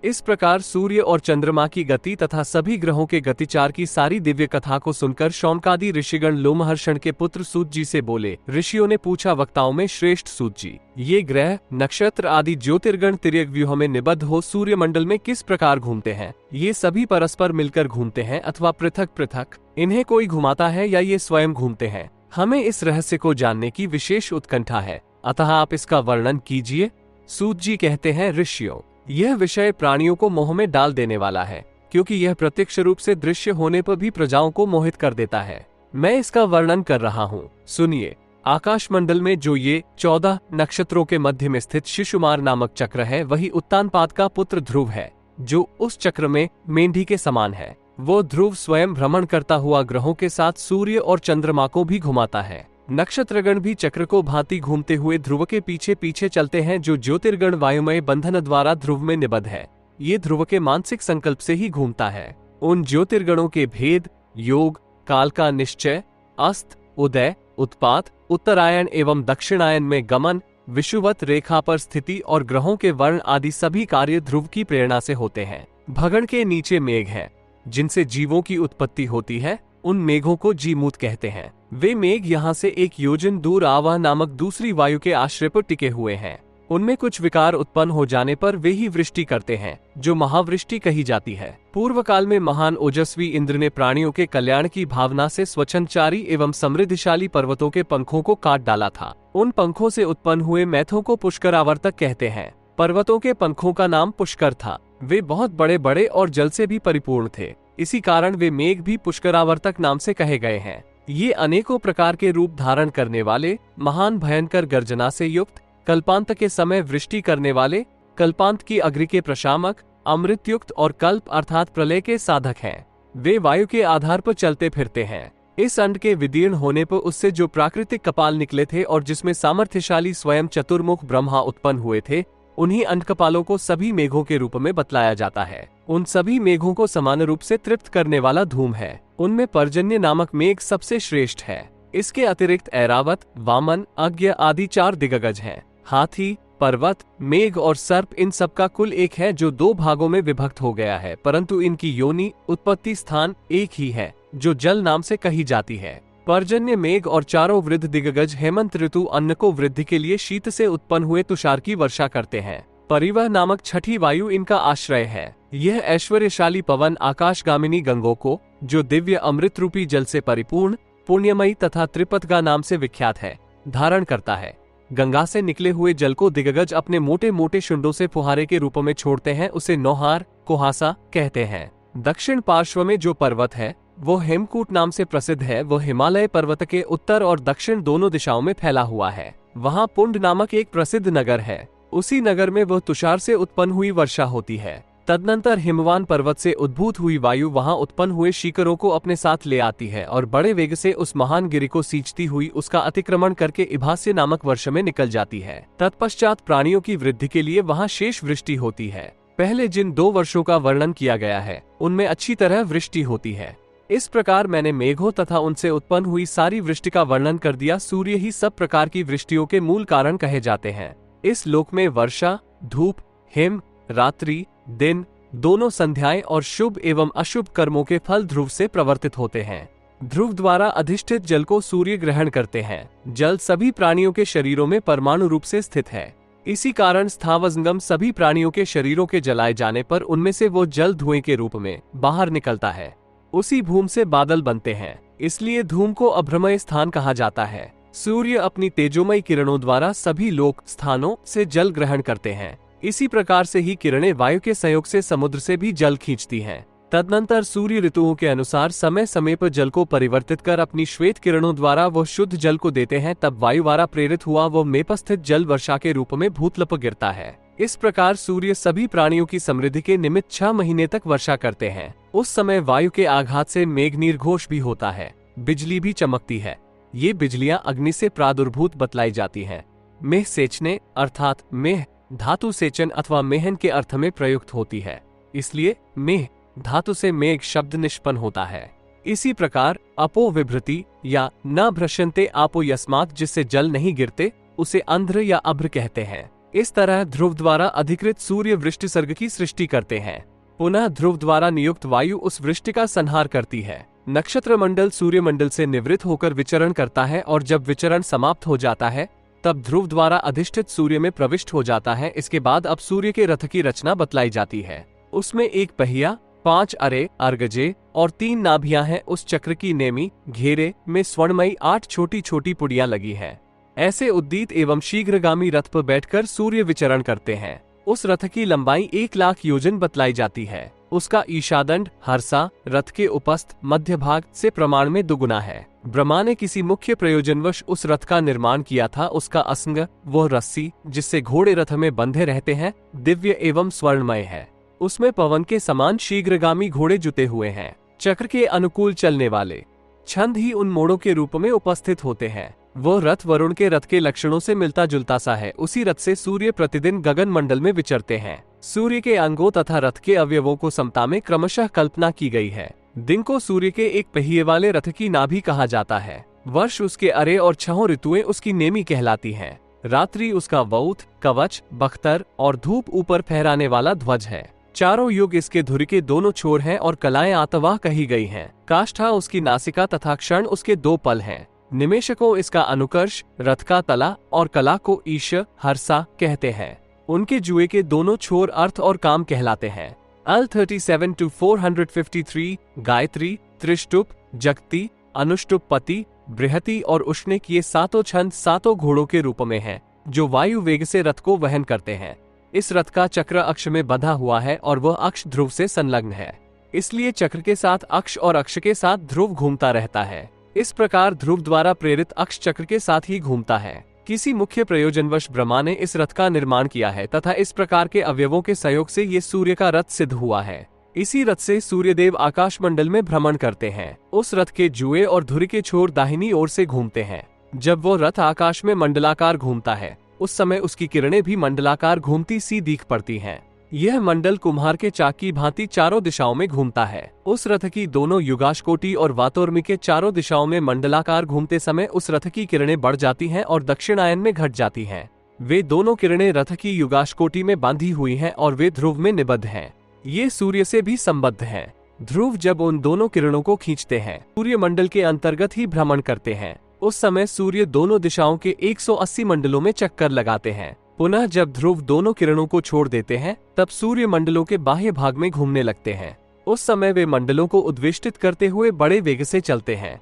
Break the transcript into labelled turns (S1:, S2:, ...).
S1: इस प्रकार सूर्य और चंद्रमा की गति तथा सभी ग्रहों के गतिचार की सारी दिव्य कथा को सुनकर शौनकादि ऋषिगण लोमहर्षण के पुत्र सूत जी से बोले। ऋषियों ने पूछा, वक्ताओं में श्रेष्ठ सूत जी, ये ग्रह नक्षत्र आदि ज्योतिर्गण तिर्यक व्यूह में निबद्ध हो सूर्यमंडल में किस प्रकार घूमते हैं? ये सभी परस्पर मिलकर घूमते हैं अथवा पृथक पृथक? इन्हें कोई घुमाता है या ये स्वयं घूमते हैं? हमें इस रहस्य को जानने की विशेष उत्कंठा है, अतः आप इसका वर्णन कीजिए। सूत जी कहते हैं, ऋषियों, यह विषय प्राणियों को मोह में डाल देने वाला है, क्योंकि यह प्रत्यक्ष रूप से दृश्य होने पर भी प्रजाओं को मोहित कर देता है। मैं इसका वर्णन कर रहा हूँ, सुनिए। आकाश मंडल में जो ये 14 नक्षत्रों के मध्य में स्थित शिशुमार नामक चक्र है, वही उत्तानपाद का पुत्र ध्रुव है, जो उस चक्र में मेंढी के समान है। वो ध्रुव स्वयं भ्रमण करता हुआ ग्रहों के साथ सूर्य और चंद्रमा को भी घुमाता है। नक्षत्रगण भी चक्र को भांति घूमते हुए ध्रुव के पीछे पीछे चलते हैं, जो ज्योतिर्गण वायुमय बंधन द्वारा ध्रुव में निबद्ध है। ये ध्रुव के मानसिक संकल्प से ही घूमता है। उन ज्योतिर्गणों के भेद, योग, काल का निश्चय, अस्त, उदय, उत्पात, उत्तरायण एवं दक्षिणायन में गमन, विषुवत रेखा पर स्थिति और ग्रहों के वर्ण आदि सभी कार्य ध्रुव की प्रेरणा से होते हैं। भगण के नीचे मेघ है, जिनसे जीवों की उत्पत्ति होती है। उन मेघों को जीमूत कहते हैं। वे मेघ यहाँ से एक योजन दूर आवा नामक दूसरी वायु के आश्रय पर टिके हुए हैं। उनमें कुछ विकार उत्पन्न हो जाने पर वे ही वृष्टि करते हैं, जो महावृष्टि कही जाती है। पूर्व काल में महान ओजस्वी इंद्र ने प्राणियों के कल्याण की भावना से स्वच्छंदचारी एवं समृद्धिशाली पर्वतों के पंखों को काट डाला था। उन पंखों से उत्पन्न हुए मैथों को पुष्करावर्तक कहते हैं। पर्वतों के पंखों का नाम पुष्कर था। वे बहुत बड़े बड़े और जल से भी परिपूर्ण थे। इसी कारण वे मेघ भी पुष्करावर्तक नाम से कहे गए हैं। ये अनेकों प्रकार के रूप धारण करने वाले, महान भयंकर गर्जना से युक्त, कल्पांत के समय वृष्टि करने वाले, कल्पांत की अग्नि के प्रशामक, अमृत युक्त और कल्प अर्थात प्रलय के साधक हैं। वे वायु के आधार पर चलते फिरते हैं। इस अंड के विदीर्ण होने पर उससे जो प्राकृतिक कपाल निकले थे और जिसमें सामर्थ्यशाली स्वयं चतुर्मुख ब्रह्मा उत्पन्न हुए थे, उन्हीं अंडकपालों को सभी मेघों के रूप में बतलाया जाता है। उन सभी मेघों को समान रूप से तृप्त करने वाला धूम है। उनमें पर्जन्य नामक मेघ सबसे श्रेष्ठ है। इसके अतिरिक्त ऐरावत, वामन, अज्ञ आदि 4 दिग्गज हैं। हाथी, पर्वत, मेघ और सर्प इन सब का कुल एक है, जो 2 भागों में विभक्त हो गया है, परंतु इनकी योनि, उत्पत्ति स्थान एक ही है, जो जल नाम से कही जाती है। पर्जन्य मेघ और 4 वृद्ध दिग्गज हेमंत ऋतु अन्न को वृद्धि के लिए शीत से उत्पन्न हुए तुषार की वर्षा करते हैं। परिवह नामक छठी वायु इनका आश्रय है। यह ऐश्वर्यशाली पवन आकाशगामिनी गंगों को, जो दिव्य अमृत रूपी जल से परिपूर्ण, पुण्यमयी तथा त्रिपथगा नाम से विख्यात है, धारण करता है। गंगा से निकले हुए जल को दिग्गज अपने मोटे मोटे शुंडों से फुहारे के रूप में छोड़ते हैं। उसे नौहार, कुहासा कहते हैं। दक्षिण पार्श्व में जो पर्वत है, वो हेमकूट नाम से प्रसिद्ध है। वो हिमालय पर्वत के उत्तर और दक्षिण दोनों दिशाओं में फैला हुआ है। वहाँ पुंड नामक एक प्रसिद्ध नगर है। उसी नगर में वह तुषार से उत्पन्न हुई वर्षा होती है। तदनंतर हिमवान पर्वत से उद्भूत हुई वायु वहाँ उत्पन्न हुए शीकरों को अपने साथ ले आती है और बड़े वेग से उस महान गिरि को सींचती हुई उसका अतिक्रमण करके इभास्य नामक वर्ष में निकल जाती है। तत्पश्चात प्राणियों की वृद्धि के लिए वहाँ शेष वृष्टि होती है। पहले जिन 2 वर्षों का वर्णन किया गया है, उनमें अच्छी तरह वृष्टि होती है। इस प्रकार मैंने मेघों तथा उनसे उत्पन्न हुई सारी वृष्टि का वर्णन कर दिया। सूर्य ही सब प्रकार की वृष्टियों के मूल कारण कहे जाते हैं। इस लोक में वर्षा, धूप, हिम, रात्रि, दिन, दोनों संध्याएं और शुभ एवं अशुभ कर्मों के फल ध्रुव से प्रवर्तित होते हैं। ध्रुव द्वारा अधिष्ठित जल को सूर्य ग्रहण करते हैं। जल सभी प्राणियों के शरीरों में परमाणु रूप से स्थित है। इसी कारण स्थावरजंगम सभी प्राणियों के शरीरों के जलाए जाने पर उनमें से वो जल धुएं के रूप में बाहर निकलता है। उसी भूम से बादल बनते हैं, इसलिए धूम को अभ्रमय स्थान कहा जाता है। सूर्य अपनी तेजोमय किरणों द्वारा सभी लोक स्थानों से जल ग्रहण करते हैं। इसी प्रकार से ही किरणें वायु के संयोग से समुद्र से भी जल खींचती हैं। तदनंतर सूर्य ऋतुओं के अनुसार समय समय पर जल को परिवर्तित कर अपनी श्वेत किरणों द्वारा वह शुद्ध जल को देते हैं। तब वायु द्वारा प्रेरित हुआ वह मेपस्थित जल वर्षा के रूप में भूतल पर गिरता है। इस प्रकार सूर्य सभी प्राणियों की समृद्धि के निमित्त 6 महीने तक वर्षा करते हैं। उस समय वायु के आघात से मेघ निर्घोष भी होता है, बिजली भी चमकती है। ये बिजलियां अग्नि से प्रादुर्भूत बतलाई जाती हैं। मेह सेचने अर्थात मेह धातु सेचन अथवा मेहन के अर्थ में प्रयुक्त होती है, इसलिए मेह धातु से मेघ शब्द निष्पन्न होता है। इसी प्रकार अपो विभ्रति या न भ्रश्यन्ते आपो यस्मात्, जिससे जल नहीं गिरते, उसे अंध्र या अभ्र कहते हैं। इस तरह ध्रुव द्वारा अधिकृत सूर्य वृष्टिसर्ग की सृष्टि करते हैं। पुनः ध्रुव द्वारा नियुक्त वायु उस वृष्टि का संहार करती है। नक्षत्र मंडल सूर्यमंडल से निवृत्त होकर विचरण करता है और जब विचरण समाप्त हो जाता है तब ध्रुव द्वारा अधिष्ठित सूर्य में प्रविष्ट हो जाता है। इसके बाद अब सूर्य के रथ की रचना बतलाई जाती है। उसमें एक पहिया, 5 अरे अर्गजे और 3 नाभियां हैं। उस चक्र की नेमी घेरे में स्वर्णमयी 8 छोटी छोटी पुड़ियां लगी हैं। ऐसे उद्दीत एवं शीघ्रगामी रथ पर बैठकर सूर्य विचरण करते हैं। उस रथ की लंबाई 1 लाख योजन बतलाई जाती है। उसका ईशादंड हर्षा रथ के उपस्थ मध्य भाग से प्रमाण में दुगुना है। ब्रह्मा ने किसी मुख्य प्रयोजनवश उस रथ का निर्माण किया था। उसका असंग, वह रस्सी जिससे घोड़े रथ में बंधे रहते हैं, दिव्य एवं स्वर्णमय है। उसमें पवन के समान शीघ्रगामी घोड़े जुते हुए हैं। चक्र के अनुकूल चलने वाले छंद ही उन मोड़ों के रूप में उपस्थित होते हैं। वो रथ वरुण के रथ के लक्षणों से मिलता जुलता सा है। उसी रथ से सूर्य प्रतिदिन गगन मंडल में विचरते हैं। सूर्य के अंगों तथा रथ के अवयवों को समता में क्रमशः कल्पना की गई है। दिन को सूर्य के एक पहिए वाले रथ की नाभि कहा जाता है। वर्ष उसके अरे और 6 ऋतुएं उसकी नेमी कहलाती हैं। रात्रि उसका वौथ, कवच, बख्तर और धूप ऊपर फहराने वाला ध्वज है। चारों युग इसके धुरी के दोनों छोर हैं और कलाएं आतवाह कही गई हैं। काष्ठा उसकी नासिका तथा क्षण उसके 2 पल हैं। निमेशकों इसका अनुकर्ष, रथ का तला और कला को ईश हर्षा कहते हैं। उनके जुए के दोनों छोर अर्थ और काम कहलाते हैं। अल 37 to 453 गायत्री, त्रिष्टुप, जगती, अनुष्टुप पति, बृहति और उष्णिक ये 7 छंद 7 घोड़ों के रूप में हैं, जो वायु वेग से रथ को वहन करते हैं। इस रथ का चक्र अक्ष में बंधा हुआ है और वह अक्ष ध्रुव से संलग्न है। इसलिए चक्र के साथ अक्ष और अक्ष के साथ ध्रुव घूमता रहता है। इस प्रकार ध्रुव द्वारा प्रेरित अक्ष चक्र के साथ ही घूमता है। किसी मुख्य प्रयोजनवश ब्रह्मा ने इस रथ का निर्माण किया है तथा इस प्रकार के अवयवों के सहयोग से ये सूर्य का रथ सिद्ध हुआ है। इसी रथ से सूर्यदेव आकाश मंडल में भ्रमण करते हैं। उस रथ के जुए और धुरी के छोर दाहिनी ओर से घूमते हैं। जब वो रथ आकाश में मंडलाकार घूमता है उस समय उसकी किरणें भी मंडलाकार घूमती सी दिख पड़ती हैं। यह मंडल कुम्हार के चाक की भांति चारों दिशाओं में घूमता है। उस रथ की दोनों युगाशकोटि और वातोर्मी के चारों दिशाओं में मंडलाकार घूमते समय उस रथ की किरणें बढ़ जाती हैं और दक्षिणायन में घट जाती हैं। वे दोनों किरणें रथ की युगाशकोटि में बांधी हुई हैं और वे ध्रुव में निबद्ध हैं। ये सूर्य से भी संबद्ध हैं। ध्रुव जब उन दोनों किरणों को खींचते हैं सूर्य मंडल के अंतर्गत ही भ्रमण करते हैं। उस समय सूर्य दोनों दिशाओं के 180 मंडलों में चक्कर लगाते हैं। पुनः जब ध्रुव दोनों किरणों को छोड़ देते हैं तब सूर्य मंडलों के बाह्य भाग में घूमने लगते हैं। उस समय वे मंडलों को उद्वेष्टित करते हुए बड़े वेग से चलते हैं।